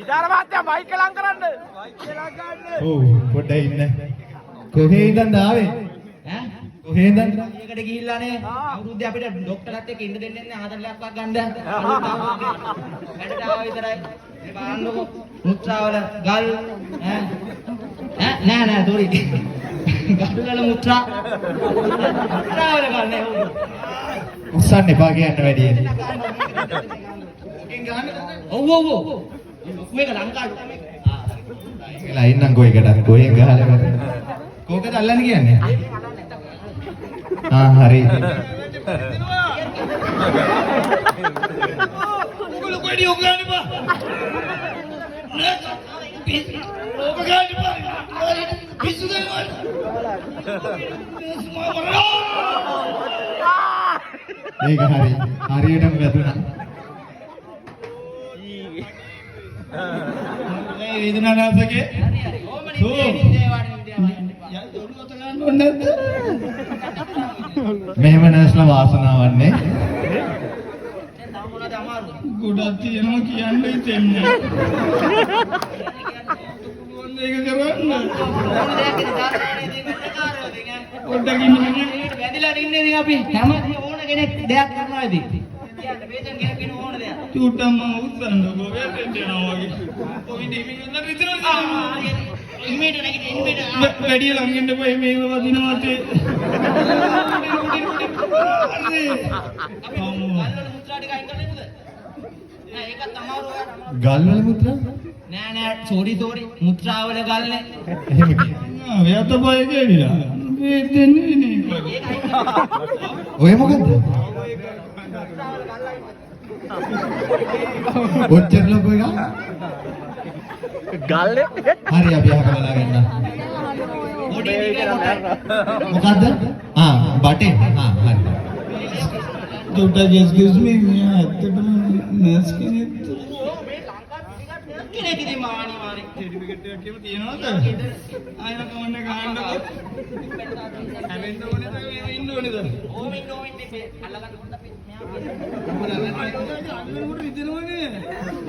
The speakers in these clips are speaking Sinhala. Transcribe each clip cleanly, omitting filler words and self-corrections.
ඉදාර මාත්‍යා බයික් ලං කරන්න. ඔව් පොඩ්ඩයි ඉන්න. කොහේ ඉඳන්ද ආවේ? ඈ කොහේ ඉඳන්ද? ඒකට ගිහිල්ලානේ අවුරුද්දේ අපිට ડોක්ටර්ලත් එක්ක ඉන්න දෙන්නේ නැහැ ආදර ලක්වක් ගන්න. වැඩට ආව විතරයි. මේ බලන්නකො මුත්‍රාවල ගල් ඈ නෑ සෝරි. ගල් වල මුත්‍රාවල ගල් නෑ උඩ. උස්සන්න එපා කියන්න වැඩියෙන්. ඔව්. මේක ලංකාවේ තමයි. ඒලා ඉන්නම් කොහෙකට කොහෙන් ගහලා කරේ. කෝකද අල්ලන්න කියන්නේ? හරි. කුළු කොඩි උගානි බා. ඕක ගානි බා. පිස්සු දෙනවා. ඒක හරි. හරියටම වැදුනා. මේ වේදනානාශකේ මෙහෙම නැස්ලා වාසනාවක් නේ. ගොඩක් තියෙනවා කියන්න හිතෙන්නේ. ඒක කරන්න. පොඩ්ඩක් ඉන්න. වැදිලා ඉන්නේ ඉතින් අපි හැම ඕන කෙනෙක් දෙයක් කරනවා ඉතින්. කියන්න වේදන් ගෙන ඕන දෙයක්. චූට්ටම් මම උස්සන්නකෝ වේදෙන් දෙනවා වගේ. ඔය දෙමින් ඉන්න විතරයි. ඉන්නේට නැගිටින්න වැඩි ළඟින් ඉන්න බෑ මේව වදිනවාට. ගල්වල මුත්‍රා? නෑ සෝරි මුත්‍රාවල ගල්නේ. එහෙම ඔයත් බය කියලා. මේ දෙන්නේ නේ. ඔය මොකද්ද? ඔච්චර ලොකු එකක්? ගල්ලේ හරි අපි අහක බලා ගන්න. මොකද්ද? බටේ. හරි. Doctor, excuse me, मैं ඇත්තටම නර්ස් කෙනෙක්. කෙනෙක් ඉතින් මානි මාරි සර්ටිෆිකේට් එකක් එහෙම තියනවද? ආයෙම කවන්න ගහන්නකො. හැමෙන්න ඕනේද මේ ඉන්න ඕනේද? ඕම ඉන්නේ අල්ලගන්න පොඩ්ඩක් මෙහා. අල්ලන්න රිදෙනවනේ.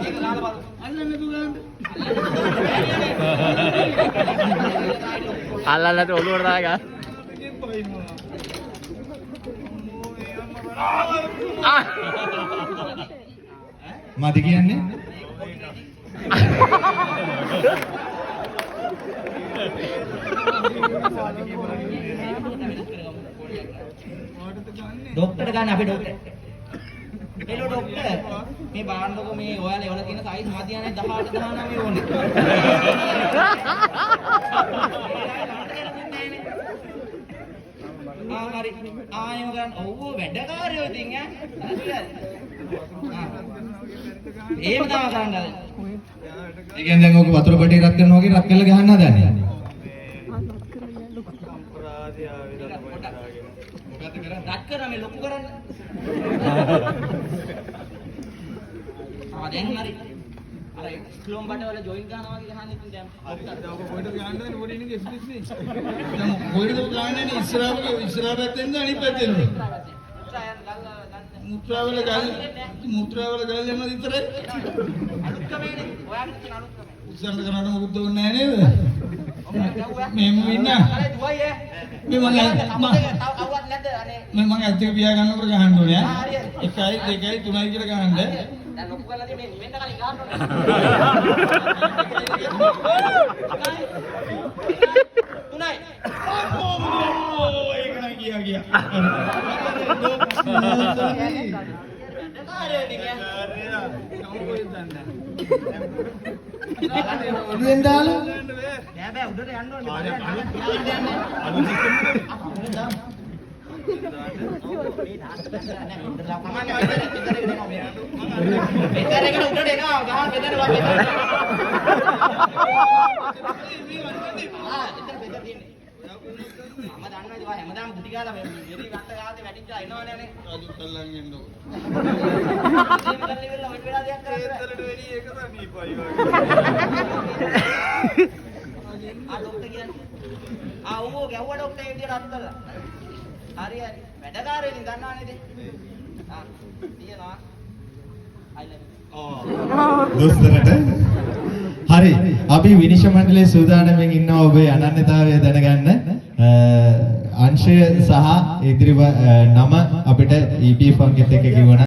ඒක දාලා බලන්න. අල්ලන්න දුගන්න. අල්ලන්නට ඔළුවට දාගන්න. මදි කියන්නේ? ડોක්ටර් ගන්න අපි ડોක්ටර්. Hello doctor. මේ බාන්නකො මේ ඔයාලා එවලා තියෙන සයිස් මදියනේ 18 19 ඕනේ. හරි. ආයෙම ගන්න. ඔව් වැඩකාරයෝ ඉතින් ඈ. එහෙම තමයි කරන්නේ. ඒ කියන්නේ දැන් ඕක වතුර පොටේ රත් කරනවා වගේ රත් කරලා ගහන්න හදන්නේ. මොකද කරන්නේ? රත් කරා මේ ලොකු කරන්න. දැන් හරි. අර ස්ලෝම් බටවල ජොයින් ගන්නවා වගේ ගහන්න ඉතින් දැන්. ඔක කොහෙද ගහන්නේ පොඩි ඉන්නේ එක්ස්ප්‍රෙස් නේ. දැන් කොහෙද ගහන්නේ ඉස්සරහ පැත්තෙන්ද අනිත් පැත්තෙන්ද? මුත්‍රාවල ගල් එන්න විතරයි. අනුක්කමේනේ. ඔයාලට තියෙන අනුක්කමේ. උස්සන්න කරාට මොකුත් ඕනේ නැහැ නේද? මෙහෙම ඉන්න. අනේ දුවයි ඈ. මේ මම අවුවත් නැද්ද අනේ. මම ඇත්ත පියා ගන්නකොට ගහන්න ඕනේ ඈ. 1යි 2යි 3යි කියලා ගහන්න. දැන් ලොකු කරලා මේ මෙන්න කලින් ගහන්න ඕනේ. තුනයි. ඒක නම් ගියා. ඔළුවෙන් දාලා බෑ උඩට යන්න ඕනේ. හැමදාම ගුටි ගාලා මේ ඉරි වට ගාලා වැටිච්චා එනවනේ නේ. අලුත් කල්ලන් එන්නකො. ඒක කරලා ඉවරලා ඔය වෙලාව දෙයක් කරලා ඒතරට වැඩි ඒක තමයි පයි වගේ. ආ ડોක්ටර් කියන්නේ. ආ ඌ ගැව්වා ડોක්ටර් ඒ විදියට අත් කළා. හරි හරි. වැඩකාරයෝ දන්නවනේ ඉතින්. ආ තියනවා. I love you. දොස්තරට හරි අපි විනිශ්චය මණ්ඩලයේ සූදානම්ෙන් ඉන්නවා ඔබේ අනන්‍යතාවය දැනගන්න අංශය සහ ඉදිරි නම අපිට EP ෆන්කෙත් එක කිව්වනම්